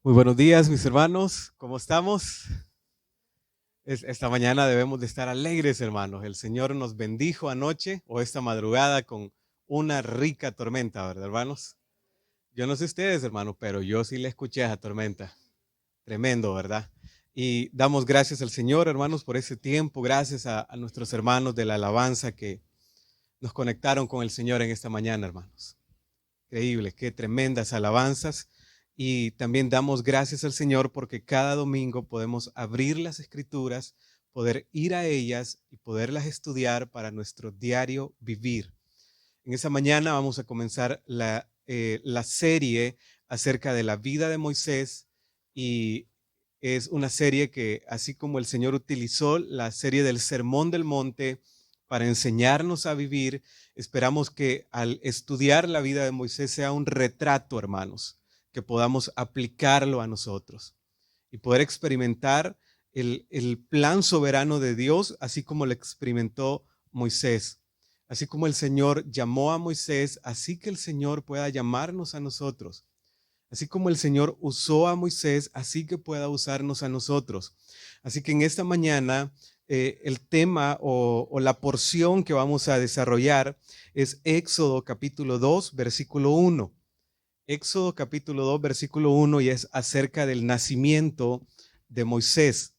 Muy buenos días, mis hermanos. ¿Cómo estamos? Esta mañana debemos de estar alegres, hermanos. El Señor nos bendijo anoche o esta madrugada con una rica tormenta, ¿verdad, hermanos? Yo no sé ustedes, hermanos, pero yo sí le escuché a esa tormenta. Tremendo, ¿verdad? Y damos gracias al Señor, hermanos, por ese tiempo. Gracias a nuestros hermanos de la alabanza que nos conectaron con el Señor en esta mañana, hermanos. Increíble, qué tremendas alabanzas. Y también damos gracias al Señor porque cada domingo podemos abrir las Escrituras, poder ir a ellas y poderlas estudiar para nuestro diario vivir. En esa mañana vamos a comenzar la serie acerca de la vida de Moisés, y es una serie que, así como el Señor utilizó la serie del Sermón del Monte para enseñarnos a vivir, esperamos que al estudiar la vida de Moisés sea un retrato, hermanos, que podamos aplicarlo a nosotros y poder experimentar el plan soberano de Dios, así como lo experimentó Moisés. Así como el Señor llamó a Moisés, así que el Señor pueda llamarnos a nosotros. Así como el Señor usó a Moisés, así que pueda usarnos a nosotros. Así que en esta mañana el tema o la porción que vamos a desarrollar es Éxodo capítulo 2, versículo 1. Éxodo capítulo 2, versículo 1, y es acerca del nacimiento de Moisés.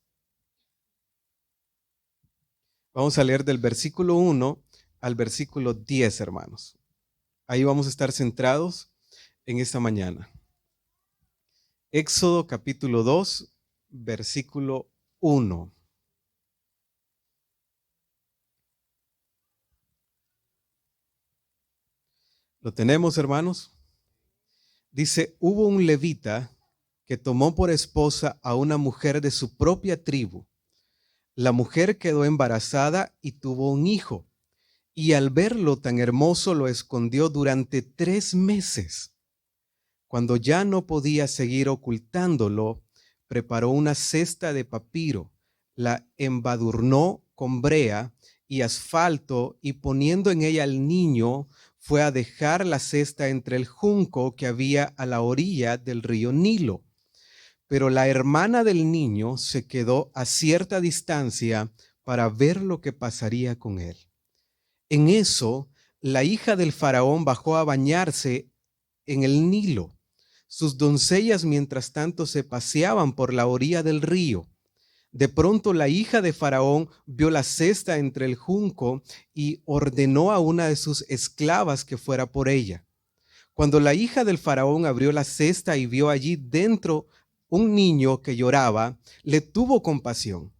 Vamos a leer del versículo 1 al versículo 10, hermanos. Ahí vamos a estar centrados en esta mañana. Éxodo capítulo 2, versículo 1. ¿Lo tenemos, hermanos? Dice, hubo un levita que tomó por esposa a una mujer de su propia tribu. La mujer quedó embarazada y tuvo un hijo, y al verlo tan hermoso lo escondió durante 3 meses. Cuando ya no podía seguir ocultándolo, preparó una cesta de papiro, la embadurnó con brea y asfalto, y poniendo en ella al niño, fue a dejar la cesta entre el junco que había a la orilla del río Nilo. Pero la hermana del niño se quedó a cierta distancia para ver lo que pasaría con él. En eso, la hija del faraón bajó a bañarse en el Nilo. Sus doncellas, mientras tanto, se paseaban por la orilla del río. De pronto la hija de Faraón vio la cesta entre el junco y ordenó a una de sus esclavas que fuera por ella. Cuando la hija del Faraón abrió la cesta y vio allí dentro un niño que lloraba, le tuvo compasión,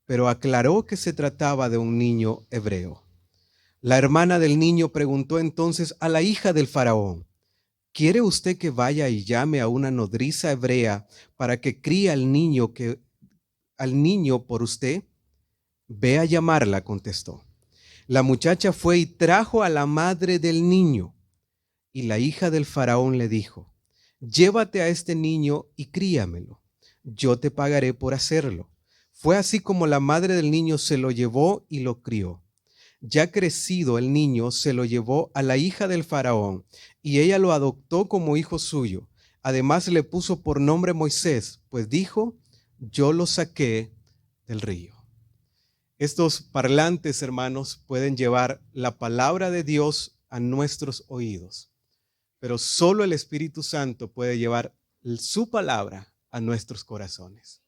pero aclaró que se trataba de un niño hebreo. La hermana del niño preguntó entonces a la hija del Faraón: ¿quiere usted que vaya y llame a una nodriza hebrea para que críe al niño por usted? Ve a llamarla, contestó. La muchacha fue y trajo a la madre del niño. Y la hija del faraón le dijo: llévate a este niño y críamelo. Yo te pagaré por hacerlo. Fue así como la madre del niño se lo llevó y lo crió. Ya crecido el niño, se lo llevó a la hija del faraón, y ella lo adoptó como hijo suyo. Además le puso por nombre Moisés, pues dijo: yo lo saqué del río. Estos parlantes, hermanos, pueden llevar la palabra de Dios a nuestros oídos, pero solo el Espíritu Santo puede llevar su palabra a nuestros corazones.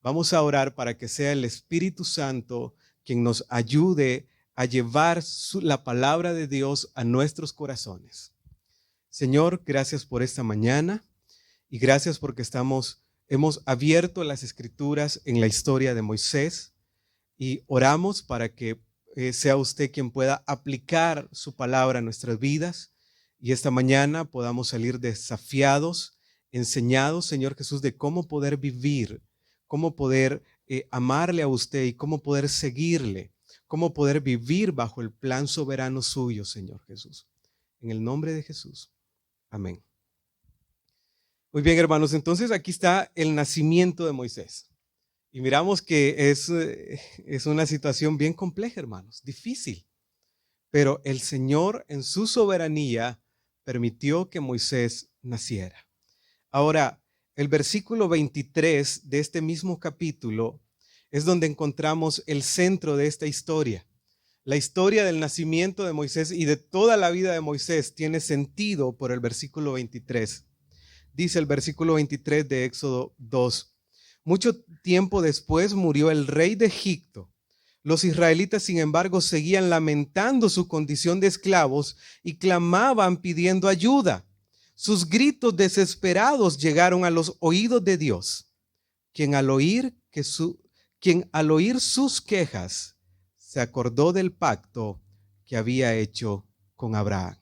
Vamos a orar para que sea el Espíritu Santo quien nos ayude a llevar la palabra de Dios a nuestros corazones. Señor, gracias por esta mañana y gracias porque hemos abierto las Escrituras en la historia de Moisés, y oramos para que sea usted quien pueda aplicar su palabra a nuestras vidas, y esta mañana podamos salir desafiados, enseñados, Señor Jesús, de cómo poder vivir, cómo poder amarle a usted y cómo poder seguirle, cómo poder vivir bajo el plan soberano suyo, Señor Jesús. En el nombre de Jesús. Amén. Muy bien, hermanos, entonces aquí está el nacimiento de Moisés. Y miramos que es una situación bien compleja, hermanos, difícil. Pero el Señor en su soberanía permitió que Moisés naciera. Ahora, el versículo 23 de este mismo capítulo es donde encontramos el centro de esta historia. La historia del nacimiento de Moisés y de toda la vida de Moisés tiene sentido por el versículo 23. Dice el versículo 23 de Éxodo 2. Mucho tiempo después murió el rey de Egipto. Los israelitas, sin embargo, seguían lamentando su condición de esclavos y clamaban pidiendo ayuda. Sus gritos desesperados llegaron a los oídos de Dios, quien al oír sus quejas se acordó del pacto que había hecho con Abraham.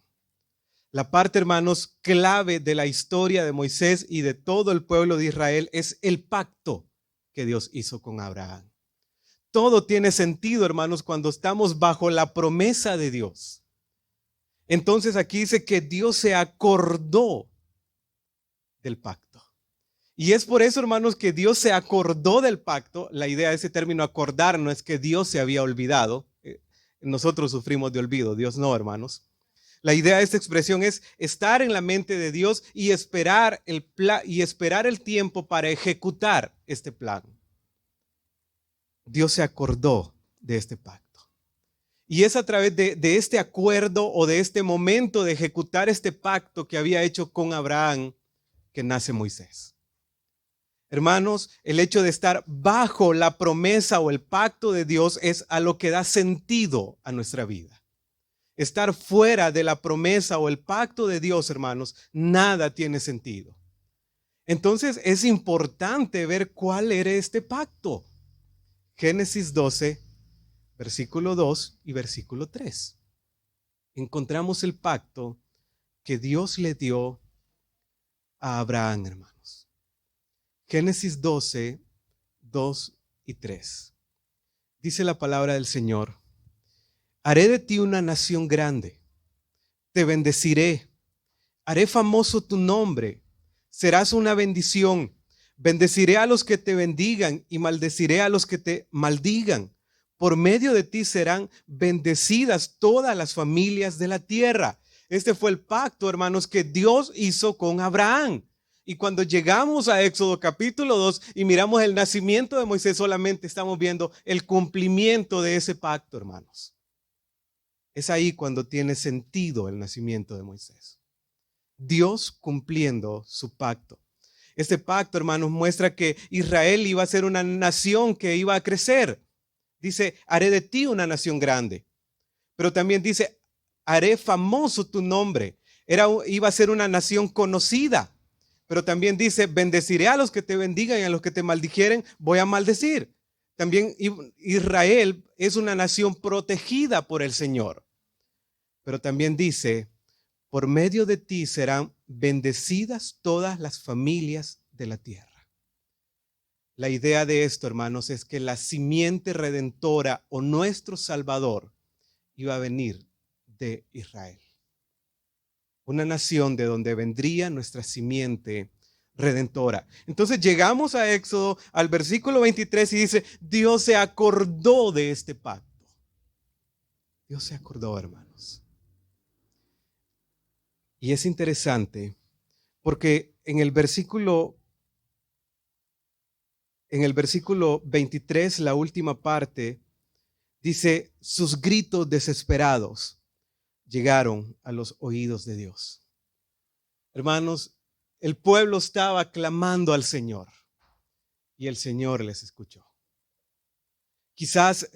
La parte, hermanos, clave de la historia de Moisés y de todo el pueblo de Israel es el pacto que Dios hizo con Abraham. Todo tiene sentido, hermanos, cuando estamos bajo la promesa de Dios. Entonces aquí dice que Dios se acordó del pacto. Y es por eso, hermanos, que Dios se acordó del pacto. La idea de ese término acordar no es que Dios se había olvidado. Nosotros sufrimos de olvido, Dios no, hermanos. La idea de esta expresión es estar en la mente de Dios y esperar el tiempo para ejecutar este plan. Dios se acordó de este pacto. Y es a través de este acuerdo o de este momento de ejecutar este pacto que había hecho con Abraham que nace Moisés. Hermanos, el hecho de estar bajo la promesa o el pacto de Dios es a lo que da sentido a nuestra vida. Estar fuera de la promesa o el pacto de Dios, hermanos, nada tiene sentido. Entonces es importante ver cuál era este pacto. Génesis 12, versículo 2 y versículo 3. Encontramos el pacto que Dios le dio a Abraham, hermanos. Génesis 12, 2 y 3. Dice la palabra del Señor: haré de ti una nación grande, te bendeciré, haré famoso tu nombre, serás una bendición. Bendeciré a los que te bendigan y maldeciré a los que te maldigan. Por medio de ti serán bendecidas todas las familias de la tierra. Este fue el pacto, hermanos, que Dios hizo con Abraham. Y cuando llegamos a Éxodo capítulo 2 y miramos el nacimiento de Moisés, solamente estamos viendo el cumplimiento de ese pacto, hermanos. Es ahí cuando tiene sentido el nacimiento de Moisés. Dios cumpliendo su pacto. Este pacto, hermanos, muestra que Israel iba a ser una nación que iba a crecer. Dice, haré de ti una nación grande. Pero también dice, haré famoso tu nombre. Iba a ser una nación conocida. Pero también dice, bendeciré a los que te bendigan y a los que te maldijeren, voy a maldecir. También Israel es una nación protegida por el Señor. Pero también dice, por medio de ti serán bendecidas todas las familias de la tierra. La idea de esto, hermanos, es que la simiente redentora o nuestro Salvador iba a venir de Israel. Una nación de donde vendría nuestra simiente redentora. Entonces llegamos a Éxodo, al versículo 23 y dice, Dios se acordó de este pacto. Dios se acordó, hermanos. Y es interesante porque en el versículo 23, la última parte, dice, sus gritos desesperados llegaron a los oídos de Dios. Hermanos, el pueblo estaba clamando al Señor y el Señor les escuchó. Quizás,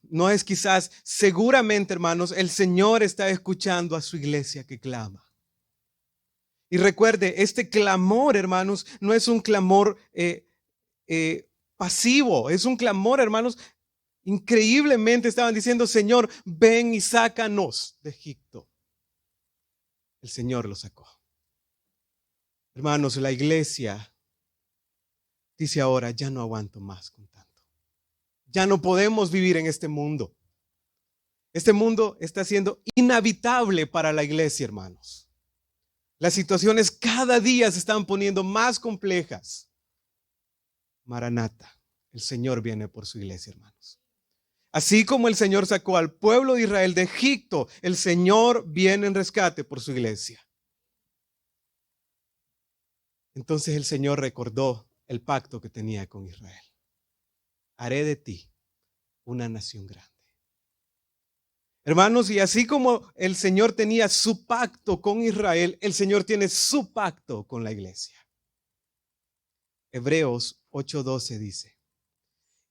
no es quizás, seguramente, hermanos, el Señor está escuchando a su iglesia que clama. Y recuerde, este clamor, hermanos, no es un clamor pasivo, es un clamor, hermanos, increíblemente estaban diciendo, Señor, ven y sácanos de Egipto. El Señor lo sacó. Hermanos, la iglesia dice ahora, ya no aguanto más con tanto. Ya no podemos vivir en este mundo. Este mundo está siendo inhabitable para la iglesia, hermanos. Las situaciones cada día se están poniendo más complejas. Maranata, el Señor viene por su iglesia, hermanos. Así como el Señor sacó al pueblo de Israel de Egipto, el Señor viene en rescate por su iglesia. Entonces el Señor recordó el pacto que tenía con Israel. Haré de ti una nación grande. Hermanos, y así como el Señor tenía su pacto con Israel, el Señor tiene su pacto con la iglesia. Hebreos 8:12 dice: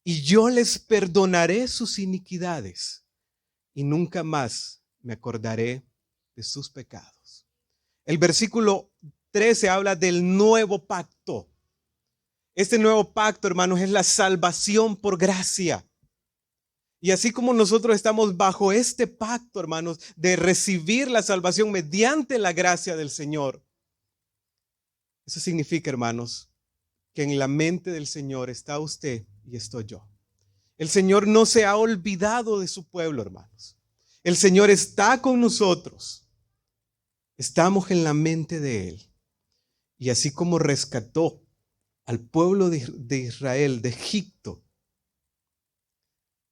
y yo les perdonaré sus iniquidades y nunca más me acordaré de sus pecados. El versículo 13 habla del nuevo pacto. Este nuevo pacto, hermanos, es la salvación por gracia. Y así como nosotros estamos bajo este pacto, hermanos, de recibir la salvación mediante la gracia del Señor, eso significa, hermanos, que en la mente del Señor está usted y estoy yo. El Señor no se ha olvidado de su pueblo, hermanos. El Señor está con nosotros. Estamos en la mente de Él. Y así como rescató al pueblo de Israel de Egipto,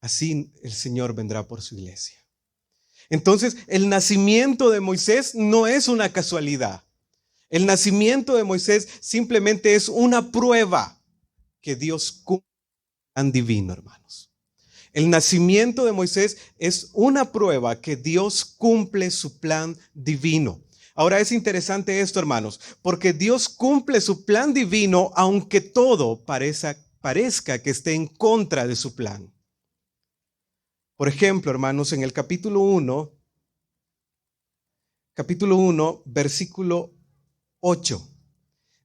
así el Señor vendrá por su iglesia. Entonces, el nacimiento de Moisés no es una casualidad. El nacimiento de Moisés simplemente es una prueba que Dios cumple su plan divino, hermanos. El nacimiento de Moisés es una prueba que Dios cumple su plan divino. Ahora es interesante esto, hermanos, porque Dios cumple su plan divino aunque todo parezca que esté en contra de su plan. Por ejemplo, hermanos, en el capítulo 1, versículo 8.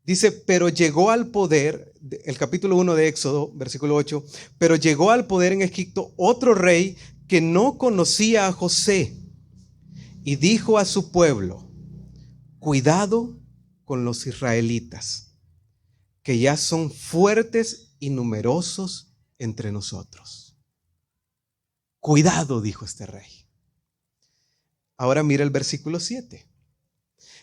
Dice, pero llegó al poder, el capítulo 1 de Éxodo, versículo 8, pero llegó al poder en Egipto otro rey que no conocía a José y dijo a su pueblo: cuidado con los israelitas, que ya son fuertes y numerosos entre nosotros. Cuidado, dijo este rey. Ahora mira el versículo 7.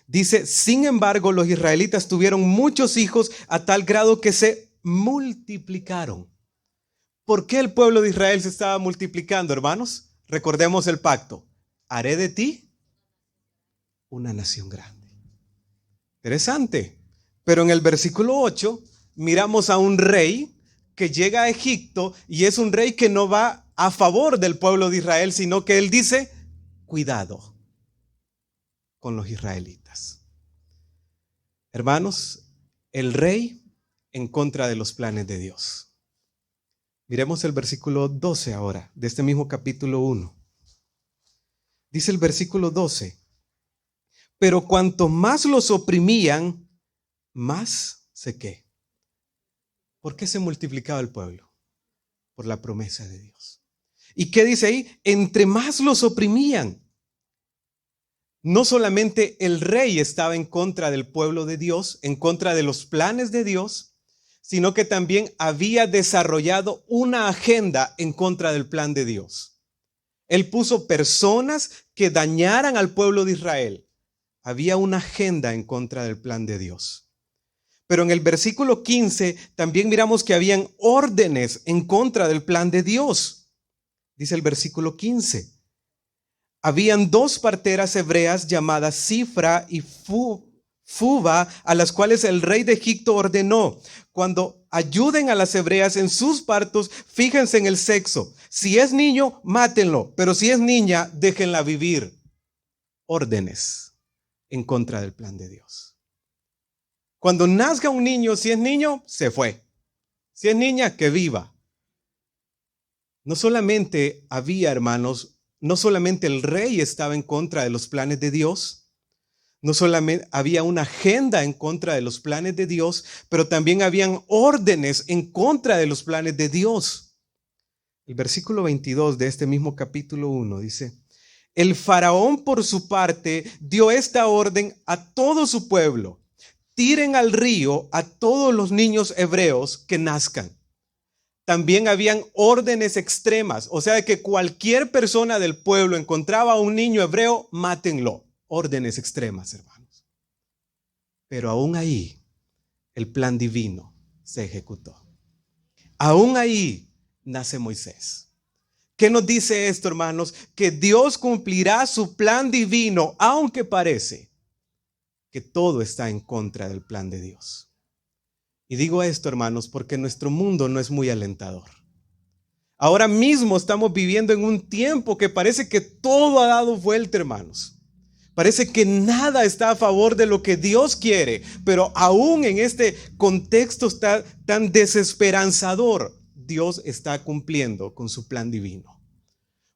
Dice, sin embargo, los israelitas tuvieron muchos hijos a tal grado que se multiplicaron. ¿Por qué el pueblo de Israel se estaba multiplicando, hermanos? Recordemos el pacto. Haré de ti una nación grande. Interesante. Pero en el versículo 8 miramos a un rey que llega a Egipto y es un rey que no va a favor del pueblo de Israel, sino que él dice, cuidado con los israelitas. Hermanos, el rey en contra de los planes de Dios. Miremos el versículo 12 ahora, de este mismo capítulo 1. Dice el versículo 12, pero cuanto más los oprimían, más se qué. ¿Por qué se multiplicaba el pueblo? Por la promesa de Dios. ¿Y qué dice ahí? Entre más los oprimían. No solamente el rey estaba en contra del pueblo de Dios, en contra de los planes de Dios, sino que también había desarrollado una agenda en contra del plan de Dios. Él puso personas que dañaran al pueblo de Israel. Había una agenda en contra del plan de Dios. Pero en el versículo 15 también miramos que habían órdenes en contra del plan de Dios. Dice el versículo 15. Habían dos parteras hebreas llamadas Sifra y Fuba, a las cuales el rey de Egipto ordenó: cuando ayuden a las hebreas en sus partos, fíjense en el sexo. Si es niño, mátenlo, pero si es niña, déjenla vivir. Órdenes en contra del plan de Dios. Cuando nazca un niño, si es niño, se fue. Si es niña, que viva. No solamente había, hermanos, no solamente el rey estaba en contra de los planes de Dios, no solamente había una agenda en contra de los planes de Dios, pero también habían órdenes en contra de los planes de Dios. El versículo 22 de este mismo capítulo 1 dice: el faraón por su parte dio esta orden a todo su pueblo: tiren al río a todos los niños hebreos que nazcan. También habían órdenes extremas, o sea que cualquier persona del pueblo encontraba a un niño hebreo, mátenlo. Órdenes extremas, hermanos. Pero aún ahí, el plan divino se ejecutó. Aún ahí nace Moisés. ¿Qué nos dice esto, hermanos? Que Dios cumplirá su plan divino, aunque parece que todo está en contra del plan de Dios. Y digo esto, hermanos, porque nuestro mundo no es muy alentador. Ahora mismo estamos viviendo en un tiempo que parece que todo ha dado vuelta, hermanos. Parece que nada está a favor de lo que Dios quiere, pero aún en este contexto tan desesperanzador, Dios está cumpliendo con su plan divino.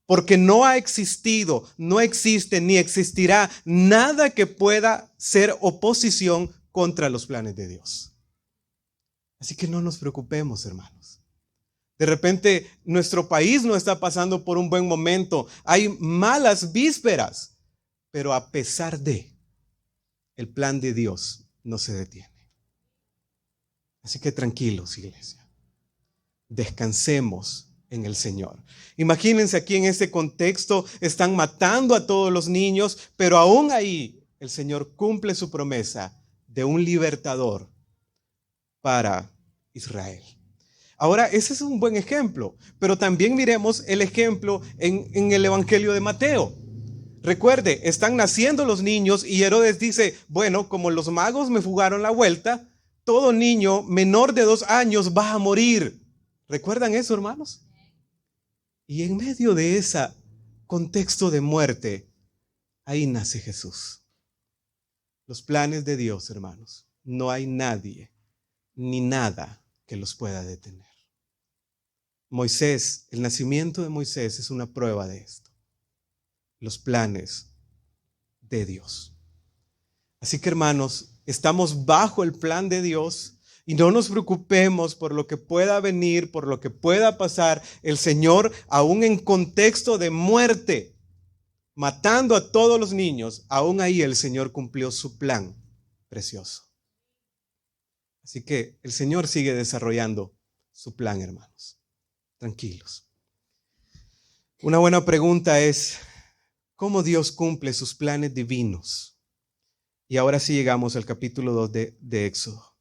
Porque no ha existido, no existe ni existirá nada que pueda ser oposición contra los planes de Dios. Así que no nos preocupemos, hermanos. De repente nuestro país no está pasando por un buen momento. Hay malas vísperas, pero a pesar de, el plan de Dios no se detiene. Así que tranquilos, iglesia. Descansemos en el Señor. Imagínense aquí en este contexto, están matando a todos los niños, pero aún ahí el Señor cumple su promesa de un libertador para Israel. Ahora, ese es un buen ejemplo, pero también miremos el ejemplo en el Evangelio de Mateo. Recuerde, están naciendo los niños y Herodes dice, bueno, como los magos me jugaron la vuelta, todo niño menor de 2 años va a morir. ¿Recuerdan eso, hermanos? Y en medio de ese contexto de muerte, ahí nace Jesús. Los planes de Dios, hermanos, no hay nadie ni nada que los pueda detener. Moisés, el nacimiento de Moisés es una prueba de esto. Los planes de Dios. Así que, hermanos, estamos bajo el plan de Dios y no nos preocupemos por lo que pueda venir, por lo que pueda pasar. El Señor, aún en contexto de muerte, matando a todos los niños, aún ahí el Señor cumplió su plan precioso. Así que el Señor sigue desarrollando su plan, hermanos. Tranquilos. Una buena pregunta es, ¿cómo Dios cumple sus planes divinos? Y ahora sí llegamos al capítulo 2 de Éxodo.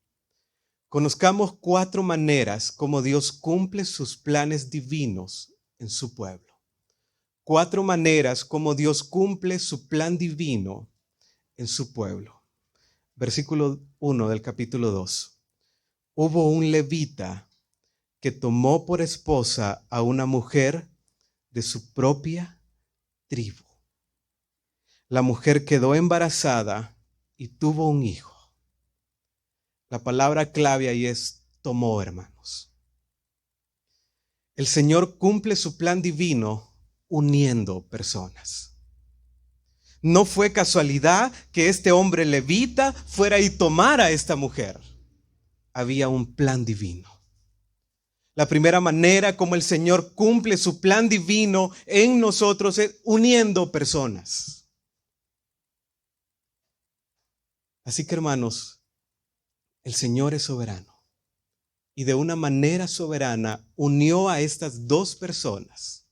Conozcamos 4 maneras como Dios cumple sus planes divinos en su pueblo. 4 maneras como Dios cumple su plan divino en su pueblo. Versículo 1 del capítulo 2. Hubo un levita que tomó por esposa a una mujer de su propia tribu. La mujer quedó embarazada y tuvo un hijo. La palabra clave ahí es tomó, hermanos. El Señor cumple su plan divino uniendo personas. No fue casualidad que este hombre levita fuera y tomara a esta mujer. Había un plan divino. La primera manera como el Señor cumple su plan divino en nosotros es uniendo personas. Así que, hermanos, el Señor es soberano. Y de una manera soberana unió a estas 2 personas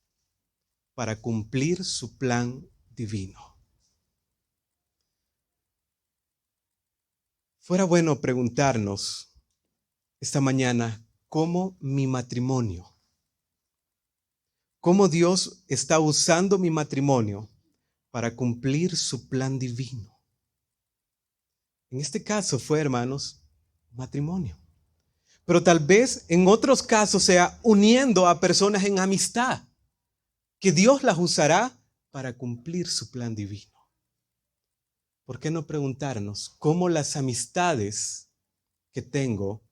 para cumplir su plan divino. Fuera bueno preguntarnos esta mañana, ¿cómo mi matrimonio? ¿Cómo Dios está usando mi matrimonio para cumplir su plan divino? En este caso fue, hermanos, matrimonio. Pero tal vez en otros casos sea uniendo a personas en amistad, que Dios las usará para cumplir su plan divino. ¿Por qué no preguntarnos cómo las amistades que tengo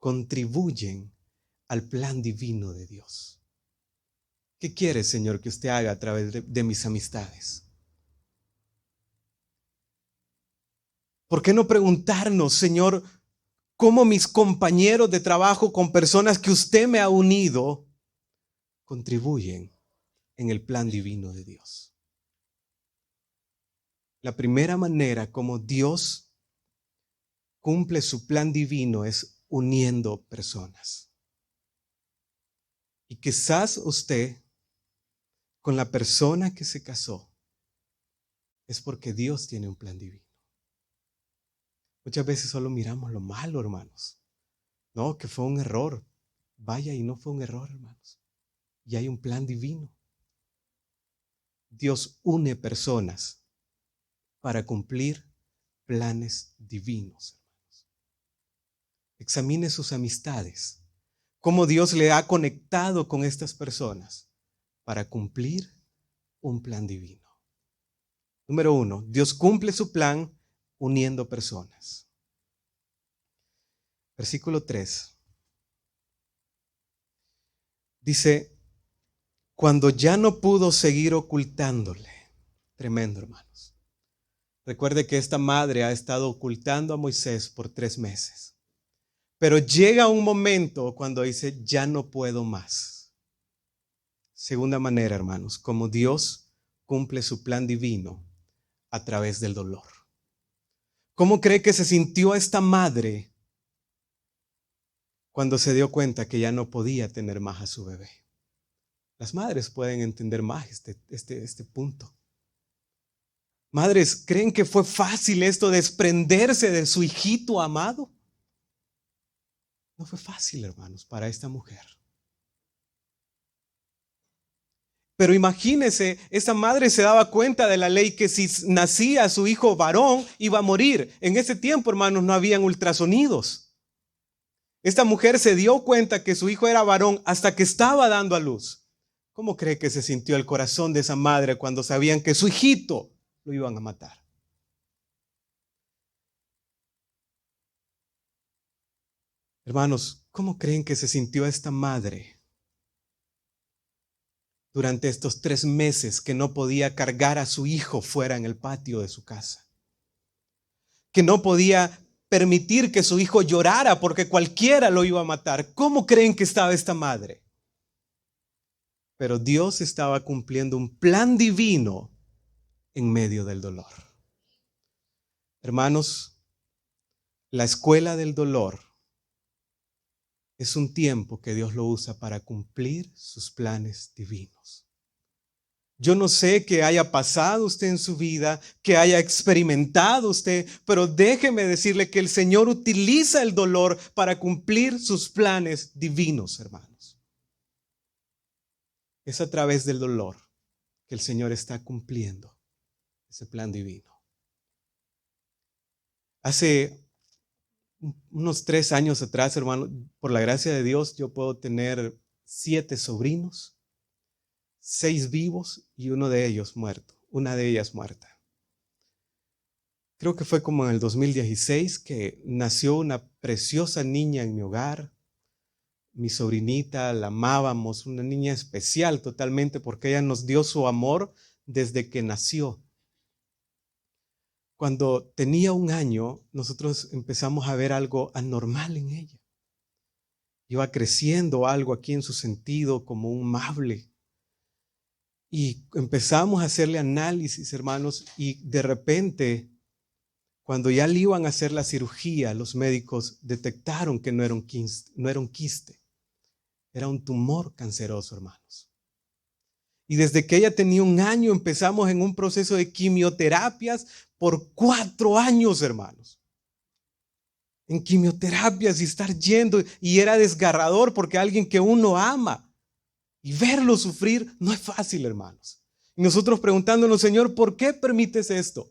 contribuyen al plan divino de Dios? ¿Qué quiere, Señor, que usted haga a través de mis amistades? ¿Por qué no preguntarnos, Señor, cómo mis compañeros de trabajo con personas que usted me ha unido contribuyen en el plan divino de Dios? La primera manera como Dios cumple su plan divino es uniendo personas. Y quizás usted, con la persona que se casó, es porque Dios tiene un plan divino. Muchas veces solo miramos lo malo, hermanos. No, que fue un error. Vaya, y no fue un error, hermanos. Y hay un plan divino. Dios une personas para cumplir planes divinos, hermanos. Examine sus amistades, cómo Dios le ha conectado con estas personas para cumplir un plan divino. Número 1, Dios cumple su plan uniendo personas. Versículo 3. Dice, cuando ya no pudo seguir ocultándole. Tremendo, hermanos. Recuerde que esta madre ha estado ocultando a Moisés por 3 meses. Pero llega un momento cuando dice, ya no puedo más. Segunda manera, hermanos, como Dios cumple su plan divino a través del dolor. ¿Cómo cree que se sintió esta madre cuando se dio cuenta que ya no podía tener más a su bebé? Las madres pueden entender más este punto. Madres, ¿creen que fue fácil esto, desprenderse de su hijito amado? No fue fácil, hermanos, para esta mujer. Pero imagínese, esta madre se daba cuenta de la ley que si nacía su hijo varón iba a morir. En ese tiempo, hermanos, no habían ultrasonidos. Esta mujer se dio cuenta que su hijo era varón hasta que estaba dando a luz. ¿Cómo cree que se sintió el corazón de esa madre cuando sabían que su hijito lo iban a matar? Hermanos, ¿cómo creen que se sintió esta madre durante estos 3 meses que no podía cargar a su hijo fuera en el patio de su casa? Que no podía permitir que su hijo llorara porque cualquiera lo iba a matar. ¿Cómo creen que estaba esta madre? Pero Dios estaba cumpliendo un plan divino en medio del dolor. Hermanos, la escuela del dolor es un tiempo que Dios lo usa para cumplir sus planes divinos. Yo no sé qué haya pasado usted en su vida, qué haya experimentado usted, pero déjeme decirle que el Señor utiliza el dolor para cumplir sus planes divinos, hermanos. Es a través del dolor que el Señor está cumpliendo ese plan divino. Hace unos 3 años atrás, hermano, por la gracia de Dios, yo puedo tener 7 sobrinos, 6 vivos y uno de ellos muerto, una de ellas muerta. Creo que fue como en el 2016 que nació una preciosa niña en mi hogar. Mi sobrinita, la amábamos, una niña especial totalmente porque ella nos dio su amor desde que nació. Cuando tenía 1 año, nosotros empezamos a ver algo anormal en ella. Iba creciendo algo aquí en su sentido como un mable. Y empezamos a hacerle análisis, hermanos, y de repente, cuando ya le iban a hacer la cirugía, los médicos detectaron que no era un quiste, era un tumor canceroso, hermanos. Y desde que ella tenía 1 año, empezamos en un proceso de quimioterapias por 4 años, hermanos. En quimioterapias y estar yendo, y era desgarrador porque alguien que uno ama y verlo sufrir no es fácil, hermanos. Y nosotros preguntándonos, Señor, ¿por qué permites esto?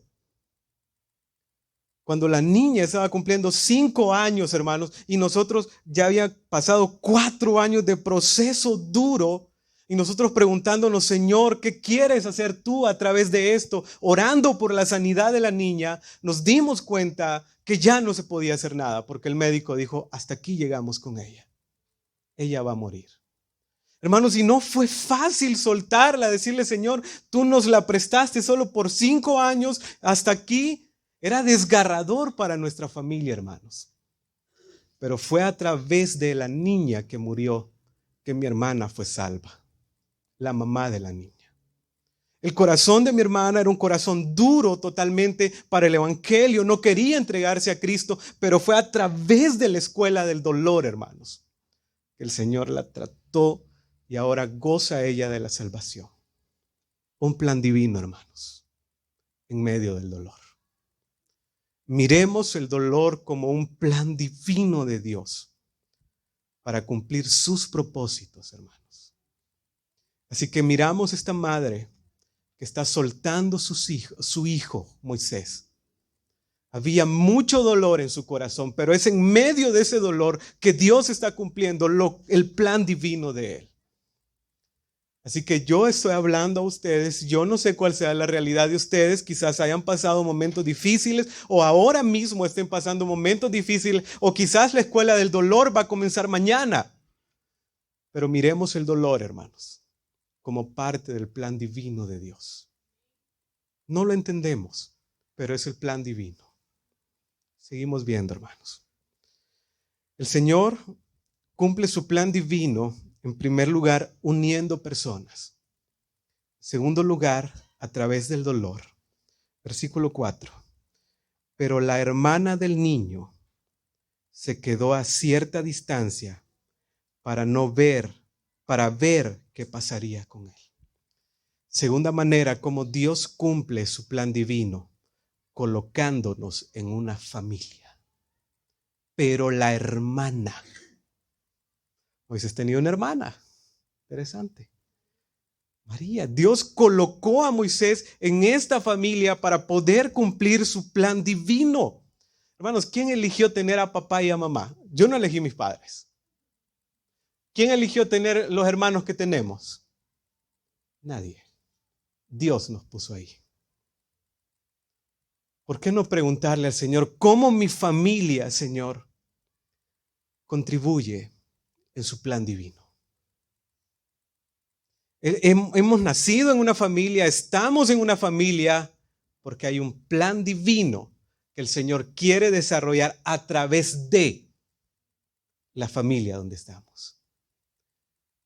Cuando la niña estaba cumpliendo 5 años, hermanos, y nosotros ya había pasado 4 años de proceso duro, y nosotros preguntándonos, Señor, ¿qué quieres hacer tú a través de esto? Orando por la sanidad de la niña, nos dimos cuenta que ya no se podía hacer nada, porque el médico dijo, hasta aquí llegamos con ella. Ella va a morir. Hermanos, y no fue fácil soltarla, decirle, Señor, tú nos la prestaste solo por 5 años, hasta aquí. Era desgarrador para nuestra familia, hermanos. Pero fue a través de la niña que murió que mi hermana fue salva, la mamá de la niña. El corazón de mi hermana era un corazón duro totalmente para el evangelio, no quería entregarse a Cristo, pero fue a través de la escuela del dolor, hermanos, que el Señor la trató y ahora goza ella de la salvación. Un plan divino, hermanos, en medio del dolor. Miremos el dolor como un plan divino de Dios para cumplir sus propósitos, hermanos. Así que miramos esta madre que está soltando su hijo, Moisés, Había mucho dolor en su corazón, pero es en medio de ese dolor que Dios está cumpliendo el plan divino de él. Así que yo estoy hablando a ustedes, yo no sé cuál sea la realidad de ustedes, quizás hayan pasado momentos difíciles o ahora mismo estén pasando momentos difíciles o quizás la escuela del dolor va a comenzar mañana. Pero miremos el dolor, hermanos, como parte del plan divino de Dios. No lo entendemos, pero es el plan divino. Seguimos viendo, hermanos. El Señor cumple su plan divino, en primer lugar, uniendo personas. En segundo lugar, a través del dolor. Versículo 4. Pero la hermana del niño se quedó a cierta distancia para ver qué pasaría con él. Segunda manera como Dios cumple su plan divino, colocándonos en una familia. Pero la hermana. Moisés tenía una hermana. Interesante. María. Dios colocó a Moisés en esta familia para poder cumplir su plan divino. Hermanos, ¿quién eligió tener a papá y a mamá? Yo no elegí mis padres. ¿Quién eligió tener los hermanos que tenemos? Nadie. Dios nos puso ahí. ¿Por qué no preguntarle al Señor cómo mi familia, Señor, contribuye en su plan divino? Hemos nacido en una familia, estamos en una familia porque hay un plan divino que el Señor quiere desarrollar a través de la familia donde estamos.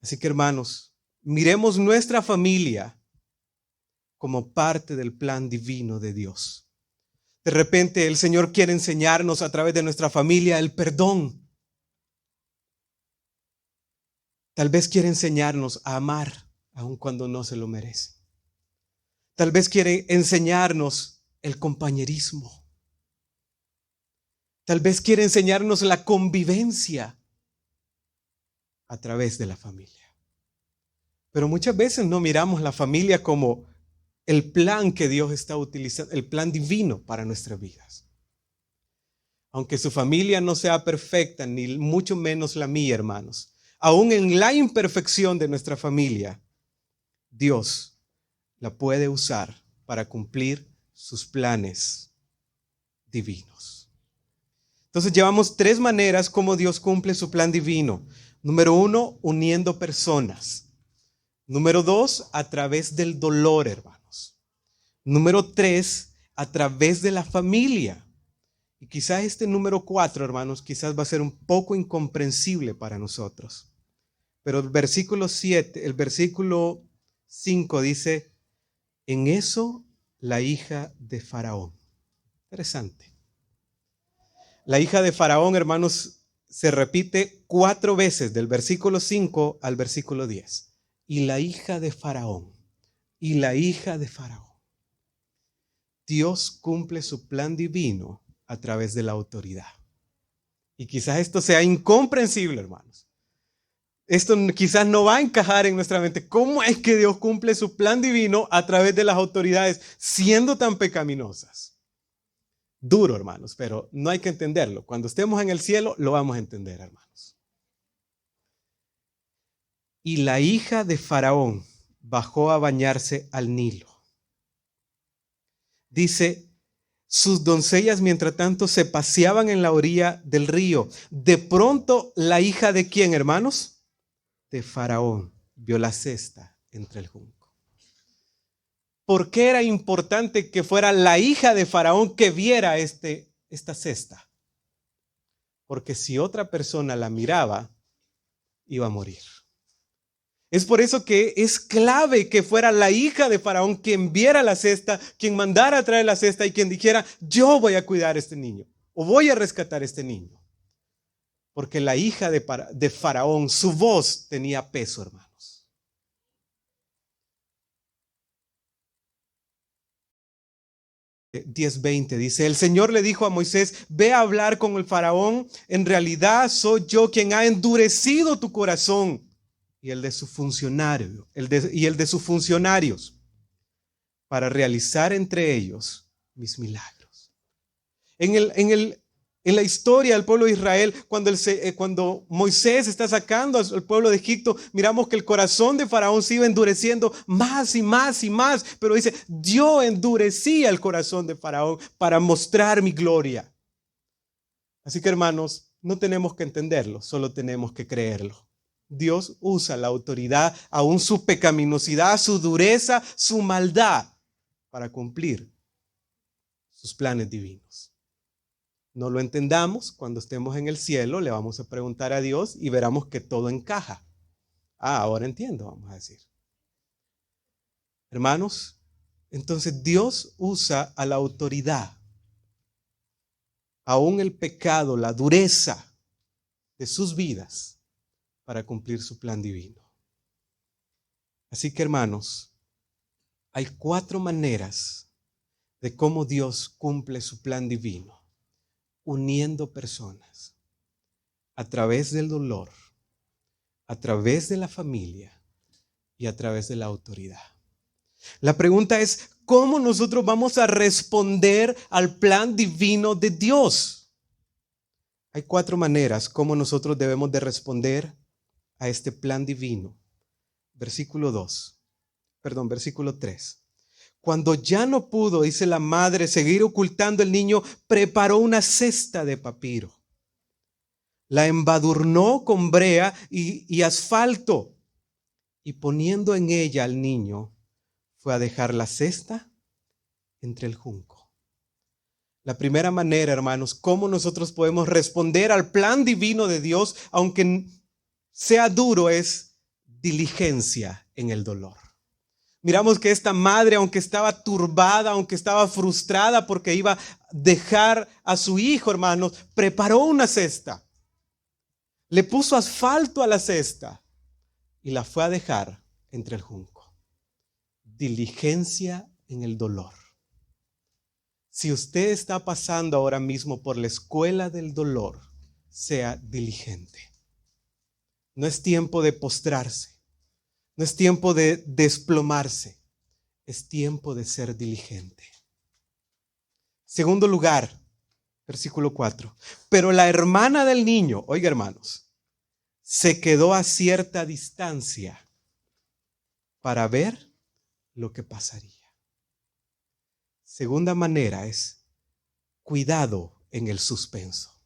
Así que, hermanos, miremos nuestra familia como parte del plan divino de Dios. De repente el Señor quiere enseñarnos a través de nuestra familia el perdón. Tal vez quiere enseñarnos a amar aun cuando no se lo merece. Tal vez quiere enseñarnos el compañerismo. Tal vez quiere enseñarnos la convivencia a través de la familia. Pero muchas veces no miramos la familia como el plan que Dios está utilizando, el plan divino para nuestras vidas. Aunque su familia no sea perfecta, ni mucho menos la mía, hermanos, aún en la imperfección de nuestra familia, Dios la puede usar para cumplir sus planes divinos. Entonces llevamos 3 maneras como Dios cumple su plan divino. Número 1, uniendo personas. Número 2, a través del dolor, hermanos. Número 3, a través de la familia. Y quizás este número 4, hermanos, quizás va a ser un poco incomprensible para nosotros. Pero el versículo 5 dice, en eso la hija de Faraón. Interesante. La hija de Faraón, hermanos, se repite 4 veces del versículo 5 al versículo 10. Y la hija de Faraón, y la hija de Faraón. Dios cumple su plan divino a través de la autoridad. Y quizás esto sea incomprensible, hermanos. Esto quizás no va a encajar en nuestra mente. ¿Cómo es que Dios cumple su plan divino a través de las autoridades siendo tan pecaminosas? Duro, hermanos, pero no hay que entenderlo. Cuando estemos en el cielo, lo vamos a entender, hermanos. Y la hija de Faraón bajó a bañarse al Nilo. Dice, sus doncellas mientras tanto se paseaban en la orilla del río. De pronto, la hija de ¿quién, hermanos? De Faraón vio la cesta entre el junco. ¿Por qué era importante que fuera la hija de Faraón que viera esta cesta? Porque si otra persona la miraba, iba a morir. Es por eso que es clave que fuera la hija de Faraón quien viera la cesta, quien mandara a traer la cesta y quien dijera, yo voy a cuidar a este niño o voy a rescatar a este niño. Porque la hija de Faraón, su voz tenía peso, hermanos. Génesis 10:20 dice, el Señor le dijo a Moisés, ve a hablar con el Faraón, en realidad soy yo quien ha endurecido tu corazón y el de sus funcionarios, para realizar entre ellos mis milagros. En la historia del pueblo de Israel, cuando Moisés está sacando al pueblo de Egipto, miramos que el corazón de Faraón se iba endureciendo más y más y más. Pero dice, yo endurecía el corazón de Faraón para mostrar mi gloria. Así que, hermanos, no tenemos que entenderlo, solo tenemos que creerlo. Dios usa la autoridad, aún su pecaminosidad, su dureza, su maldad, para cumplir sus planes divinos. No lo entendamos, cuando estemos en el cielo le vamos a preguntar a Dios y veremos que todo encaja. Ahora entiendo, vamos a decir. Hermanos, entonces Dios usa a la autoridad, aún el pecado, la dureza de sus vidas para cumplir su plan divino. Así que, hermanos, hay 4 maneras de cómo Dios cumple su plan divino. Uniendo personas a través del dolor, a través de la familia y a través de la autoridad. La pregunta es, ¿cómo nosotros vamos a responder al plan divino de Dios? Hay 4 maneras cómo nosotros debemos de responder a este plan divino. Versículo 3. Cuando ya no pudo, dice la madre, seguir ocultando el niño, preparó una cesta de papiro. La embadurnó con brea y asfalto, y poniendo en ella al niño, fue a dejar la cesta entre el junco. La primera manera, hermanos, cómo nosotros podemos responder al plan divino de Dios, aunque sea duro, es diligencia en el dolor. Miramos que esta madre, aunque estaba turbada, aunque estaba frustrada porque iba a dejar a su hijo, hermanos, preparó una cesta. Le puso asfalto a la cesta y la fue a dejar entre el junco. Diligencia en el dolor. Si usted está pasando ahora mismo por la escuela del dolor, sea diligente. No es tiempo de postrarse. No es tiempo de desplomarse, es tiempo de ser diligente. Segundo lugar, versículo 4. Pero la hermana del niño, oiga hermanos, se quedó a cierta distancia para ver lo que pasaría. Segunda manera es cuidado en el suspenso.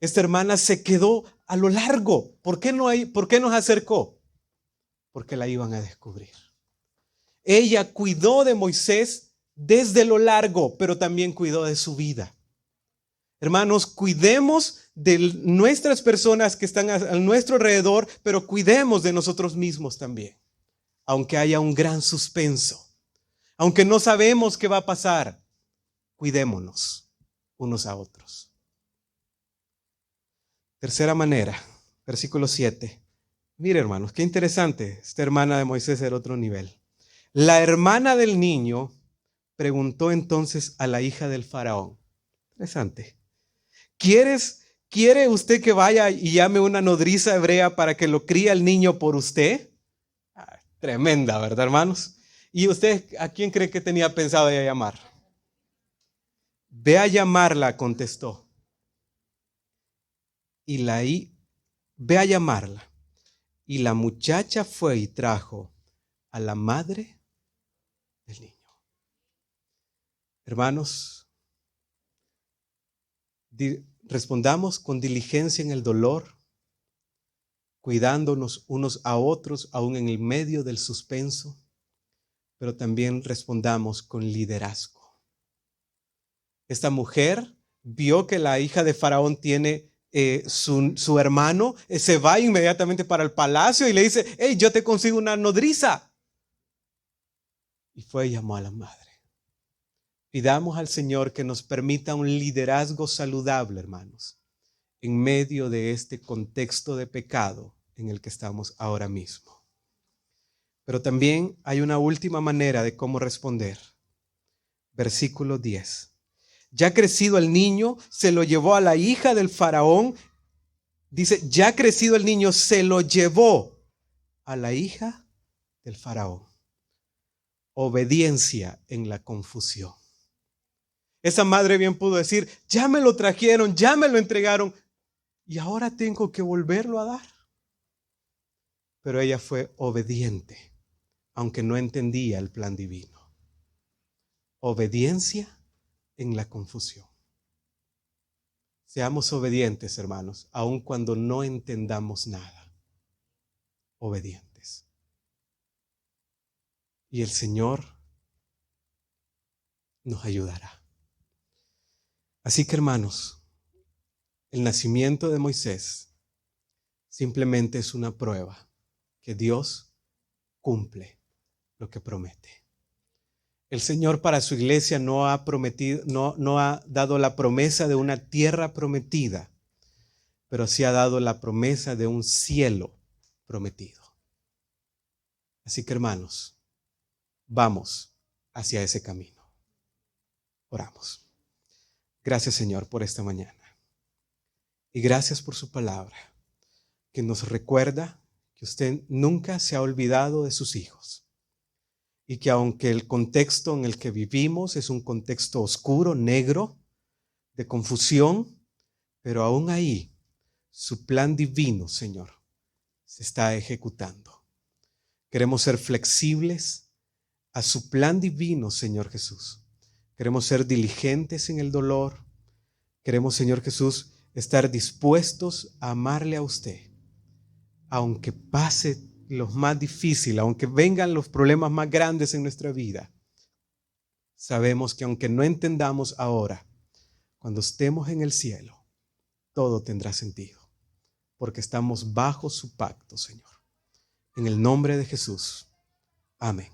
Esta hermana se quedó a lo largo. ¿Por qué nos acercó? Porque la iban a descubrir. Ella cuidó de Moisés desde lo largo, pero también cuidó de su vida. Hermanos, cuidemos de nuestras personas que están a nuestro alrededor, pero cuidemos de nosotros mismos también. Aunque haya un gran suspenso, aunque no sabemos qué va a pasar, cuidémonos unos a otros. Tercera manera, versículo 7. Mire, hermanos, qué interesante. Esta hermana de Moisés era otro nivel. La hermana del niño preguntó entonces a la hija del faraón. Interesante. ¿Quiere usted que vaya y llame una nodriza hebrea para que lo críe al niño por usted? Tremenda, ¿verdad, hermanos? ¿Y usted a quién cree que tenía pensado ella llamar? Ve a llamarla, contestó. Ve a llamarla. Y la muchacha fue y trajo a la madre del niño. Hermanos, respondamos con diligencia en el dolor, cuidándonos unos a otros, aún en el medio del suspenso, pero también respondamos con liderazgo. Esta mujer vio que la hija de Faraón tiene su hermano, se va inmediatamente para el palacio y le dice, hey, yo te consigo una nodriza. Y fue y llamó a la madre. Pidamos al Señor que nos permita un liderazgo saludable, hermanos, en medio de este contexto de pecado en el que estamos ahora mismo. Pero también hay una última manera de cómo responder. Versículo 10. Ya crecido el niño, se lo llevó a la hija del faraón. Dice, ya crecido el niño, se lo llevó a la hija del faraón. Obediencia en la confusión. Esa madre bien pudo decir, ya me lo trajeron, ya me lo entregaron y ahora tengo que volverlo a dar. Pero ella fue obediente, aunque no entendía el plan divino. Obediencia en la confusión. Seamos obedientes, hermanos, aun cuando no entendamos nada. Obedientes. Y el Señor nos ayudará. Así que, hermanos, el nacimiento de Moisés simplemente es una prueba que Dios cumple lo que promete. El Señor para su iglesia no ha prometido, no ha dado la promesa de una tierra prometida, pero sí ha dado la promesa de un cielo prometido. Así que, hermanos, vamos hacia ese camino. Oramos. Gracias, Señor, por esta mañana. Y gracias por su palabra, que nos recuerda que usted nunca se ha olvidado de sus hijos. Y que aunque el contexto en el que vivimos es un contexto oscuro, negro, de confusión, pero aún ahí su plan divino, Señor, se está ejecutando. Queremos ser flexibles a su plan divino, Señor Jesús. Queremos ser diligentes en el dolor. Queremos, Señor Jesús, estar dispuestos a amarle a usted, aunque pase lo más difícil, aunque vengan los problemas más grandes en nuestra vida. Sabemos que aunque no entendamos ahora, cuando estemos en el cielo, todo tendrá sentido, porque estamos bajo su pacto, Señor. En el nombre de Jesús. Amén.